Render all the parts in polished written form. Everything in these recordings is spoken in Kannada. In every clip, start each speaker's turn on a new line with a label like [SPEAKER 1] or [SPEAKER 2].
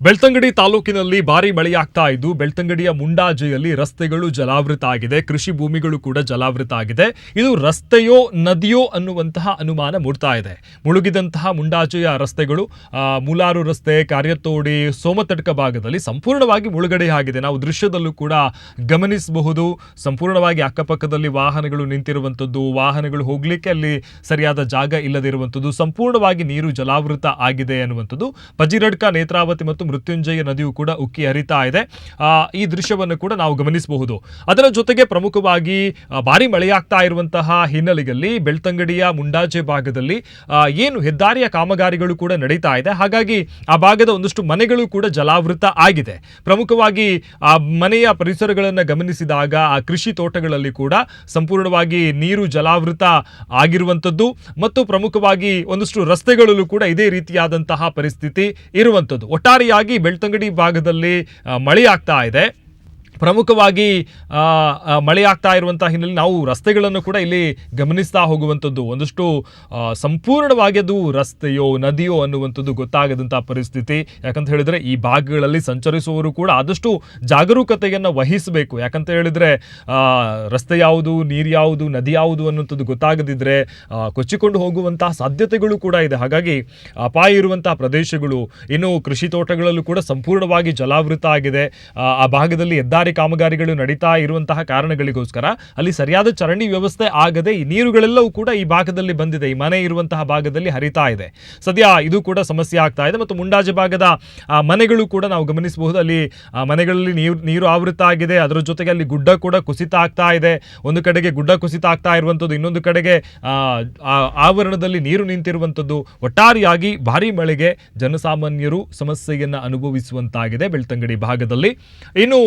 [SPEAKER 1] ಬೆಳ್ತಂಗಡಿ ತಾಲೂಕಿನಲ್ಲಿ ಭಾರಿ ಮಳೆಯಾಗ್ತಾ ಇದ್ದು ಬೆಳ್ತಂಗಡಿಯ ಮುಂಡಾಜೆಯಲ್ಲಿ ರಸ್ತೆಗಳು ಜಲಾವೃತ ಆಗಿದೆ, ಕೃಷಿ ಭೂಮಿಗಳು ಕೂಡ ಜಲಾವೃತ ಆಗಿದೆ. ಇದು ರಸ್ತೆಯೋ ನದಿಯೋ ಅನ್ನುವಂತಹ ಅನುಮಾನ ಮೂಡ್ತಾ ಇದೆ. ಮುಳುಗಿದಂತಹ ಮುಂಡಾಜೆಯ ರಸ್ತೆಗಳು ಮೂಲಾರು ರಸ್ತೆ, ಕಾರ್ಯತೋಡಿ, ಸೋಮತಡ್ಕ ಭಾಗದಲ್ಲಿ ಸಂಪೂರ್ಣವಾಗಿ ಮುಳುಗಡೆಯಾಗಿದೆ. ನಾವು ದೃಶ್ಯದಲ್ಲೂ ಕೂಡ ಗಮನಿಸಬಹುದು. ಸಂಪೂರ್ಣವಾಗಿ ಅಕ್ಕಪಕ್ಕದಲ್ಲಿ ವಾಹನಗಳು ನಿಂತಿರುವಂಥದ್ದು, ವಾಹನಗಳು ಹೋಗ್ಲಿಕ್ಕೆ ಅಲ್ಲಿ ಸರಿಯಾದ ಜಾಗ ಇಲ್ಲದಿರುವಂಥದ್ದು, ಸಂಪೂರ್ಣವಾಗಿ ನೀರು ಜಲಾವೃತ ಆಗಿದೆ ಅನ್ನುವಂಥದ್ದು. ಪಜಿರಡ್ಕ, ನೇತ್ರಾವತಿ ಮತ್ತು ಮೃತ್ಯುಂಜಯ ನದಿಯು ಕೂಡ ಉಕ್ಕಿ ಹರಿತಾ ಇದೆ. ಈ ದೃಶ್ಯವನ್ನು ಕೂಡ ನಾವು ಗಮನಿಸಬಹುದು. ಅದರ ಜೊತೆಗೆ ಪ್ರಮುಖವಾಗಿ ಭಾರಿ ಮಳೆಯಾಗ್ತಾ ಇರುವಂತಹ ಹಿನ್ನೆಲೆಯಲ್ಲಿ ಬೆಳ್ತಂಗಡಿಯ ಮುಂಡಾಜೆ ಭಾಗದಲ್ಲಿ ಏನು ಹೆದ್ದಾರಿಯ ಕಾಮಗಾರಿಗಳು ಕೂಡ ನಡೀತಾ ಇದೆ. ಹಾಗಾಗಿ ಆ ಭಾಗದ ಒಂದಷ್ಟು ಮನೆಗಳು ಕೂಡ ಜಲಾವೃತ ಆಗಿದೆ. ಪ್ರಮುಖವಾಗಿ ಆ ಮನೆಯ ಪರಿಸರಗಳನ್ನು ಗಮನಿಸಿದಾಗ ಆ ಕೃಷಿ ತೋಟಗಳಲ್ಲಿ ಕೂಡ ಸಂಪೂರ್ಣವಾಗಿ ನೀರು ಜಲಾವೃತ ಆಗಿರುವಂಥದ್ದು ಮತ್ತು ಪ್ರಮುಖವಾಗಿ ಒಂದಷ್ಟು ರಸ್ತೆಗಳಲ್ಲೂ ಕೂಡ ಇದೇ ರೀತಿಯಾದಂತಹ ಪರಿಸ್ಥಿತಿ ಇರುವಂಥದ್ದು. ಒಟ್ಟಾರೆಯಾಗಿ ಬೆಳ್ತಂಗಡಿ ಭಾಗದಲ್ಲಿ ಮಳೆಯಾಗ್ತಾ ಇದೆ. ಪ್ರಮುಖವಾಗಿ ಮಳೆಯಾಗ್ತಾ ಇರುವಂತಹ ಹಿನ್ನೆಲೆ ನಾವು ರಸ್ತೆಗಳನ್ನು ಕೂಡ ಇಲ್ಲಿ ಗಮನಿಸ್ತಾ ಹೋಗುವಂಥದ್ದು. ಒಂದಷ್ಟು ಸಂಪೂರ್ಣವಾಗಿ ಅದು ರಸ್ತೆಯೋ ನದಿಯೋ ಅನ್ನುವಂಥದ್ದು ಗೊತ್ತಾಗದಂತಹ ಪರಿಸ್ಥಿತಿ. ಯಾಕಂತ ಹೇಳಿದ್ರೆ ಈ ಭಾಗಗಳಲ್ಲಿ ಸಂಚರಿಸುವವರು ಕೂಡ ಆದಷ್ಟು ಜಾಗರೂಕತೆಯನ್ನು ವಹಿಸಬೇಕು. ಯಾಕಂತ ಹೇಳಿದ್ರೆ ರಸ್ತೆ ಯಾವುದು, ನೀರು ಯಾವುದು, ನದಿ ಯಾವುದು ಅನ್ನುವಂಥದ್ದು ಗೊತ್ತಾಗದಿದ್ದರೆ ಕೊಚ್ಚಿಕೊಂಡು ಹೋಗುವಂತಹ ಸಾಧ್ಯತೆಗಳು ಕೂಡ ಇದೆ. ಹಾಗಾಗಿ ಅಪಾಯ ಇರುವಂತಹ ಪ್ರದೇಶಗಳು, ಇನ್ನು ಕೃಷಿ ತೋಟಗಳಲ್ಲೂ ಕೂಡ ಸಂಪೂರ್ಣವಾಗಿ ಜಲಾವೃತ ಆಗಿದೆ. ಆ ಭಾಗದಲ್ಲಿ ಹೆದ್ದಾರಿ ಕಾಮಗಾರಿಗಳು ನಡೀತಾ ಇರುವಂತಹ ಕಾರಣಗಳಿಗೋಸ್ಕರ ಅಲ್ಲಿ ಸರಿಯಾದ ಚರಂಡಿ ವ್ಯವಸ್ಥೆ ಆಗದೆ ಈ ನೀರುಗಳೆಲ್ಲವೂ ಕೂಡ ಈ ಭಾಗದಲ್ಲಿ ಬಂದಿದೆ. ಈ ಮನೆ ಇರುವಂತಹ ಭಾಗದಲ್ಲಿ ಹರಿತಾ ಇದೆ. ಸದ್ಯ ಇದು ಕೂಡ ಸಮಸ್ಯೆ ಆಗ್ತಾ ಇದೆ. ಮತ್ತು ಮುಂಡಾಜೆ ಭಾಗದ ಮನೆಗಳು ಕೂಡ ನಾವು ಗಮನಿಸಬಹುದು. ಅಲ್ಲಿ ಮನೆಗಳಲ್ಲಿ ನೀರು ಆವೃತ ಆಗಿದೆ. ಅದರ ಜೊತೆಗೆ ಅಲ್ಲಿ ಗುಡ್ಡ ಕೂಡ ಕುಸಿತ ಆಗ್ತಾ ಇದೆ. ಒಂದು ಕಡೆಗೆ ಗುಡ್ಡ ಕುಸಿತ ಆಗ್ತಾ ಇರುವಂಥದ್ದು, ಇನ್ನೊಂದು ಕಡೆಗೆ ಆವರಣದಲ್ಲಿ ನೀರು ನಿಂತಿರುವಂಥದ್ದು. ಒಟ್ಟಾರೆಯಾಗಿ ಭಾರಿ ಮಳೆಗೆ ಜನಸಾಮಾನ್ಯರು ಸಮಸ್ಯೆಯನ್ನು ಅನುಭವಿಸುವಂತಾಗಿದೆ ಬೆಳ್ತಂಗಡಿ ಭಾಗದಲ್ಲಿ. ಇನ್ನು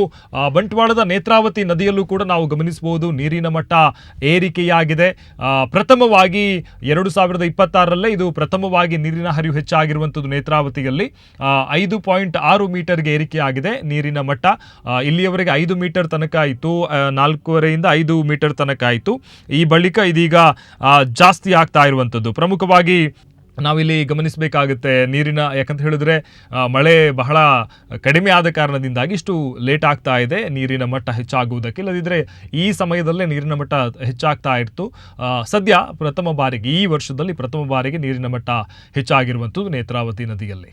[SPEAKER 1] ಬಂಟ್ವಾಳದ ನೇತ್ರಾವತಿ ನದಿಯಲ್ಲೂ ಕೂಡ ನಾವು ಗಮನಿಸಬಹುದು ನೀರಿನ ಮಟ್ಟ ಏರಿಕೆಯಾಗಿದೆ. ಪ್ರಥಮವಾಗಿ 2026ರಲ್ಲೇ ಇದು ಪ್ರಥಮವಾಗಿ ನೀರಿನ ಹರಿವು ಹೆಚ್ಚಾಗಿರುವಂಥದ್ದು. ನೇತ್ರಾವತಿಯಲ್ಲಿ 5.6 ಮೀಟರ್ಗೆ ಏರಿಕೆಯಾಗಿದೆ ನೀರಿನ ಮಟ್ಟ. ಇಲ್ಲಿಯವರೆಗೆ 5 ಮೀಟರ್ ತನಕ ಇತ್ತು, 4.5 5 ಮೀಟರ್ ತನಕ ಆಯಿತು. ಈ ಬಳಿಕ ಇದೀಗ ಜಾಸ್ತಿ ಆಗ್ತಾ ಇರುವಂಥದ್ದು. ಪ್ರಮುಖವಾಗಿ ನಾವಿಲ್ಲಿ ಗಮನಿಸಬೇಕಾಗುತ್ತೆ ನೀರಿನ, ಯಾಕಂತ ಹೇಳಿದ್ರೆ ಮಳೆ ಬಹಳ ಕಡಿಮೆ ಆದ ಕಾರಣದಿಂದಾಗಿ ಇಷ್ಟು ಲೇಟ್ ಆಗ್ತಾ ಇದೆ ನೀರಿನ ಮಟ್ಟ ಹೆಚ್ಚಾಗುವುದಕ್ಕೆ. ಇಲ್ಲದಿದ್ದರೆ ಈ ಸಮಯದಲ್ಲೇ ನೀರಿನ ಮಟ್ಟ ಹೆಚ್ಚಾಗ್ತಾ ಇತ್ತು. ಸದ್ಯ ಪ್ರಥಮ ಬಾರಿಗೆ, ಈ ವರ್ಷದಲ್ಲಿ ಪ್ರಥಮ ಬಾರಿಗೆ ನೀರಿನ ಮಟ್ಟ ಹೆಚ್ಚಾಗಿರುವಂಥದ್ದು ನೇತ್ರಾವತಿ ನದಿಯಲ್ಲಿ.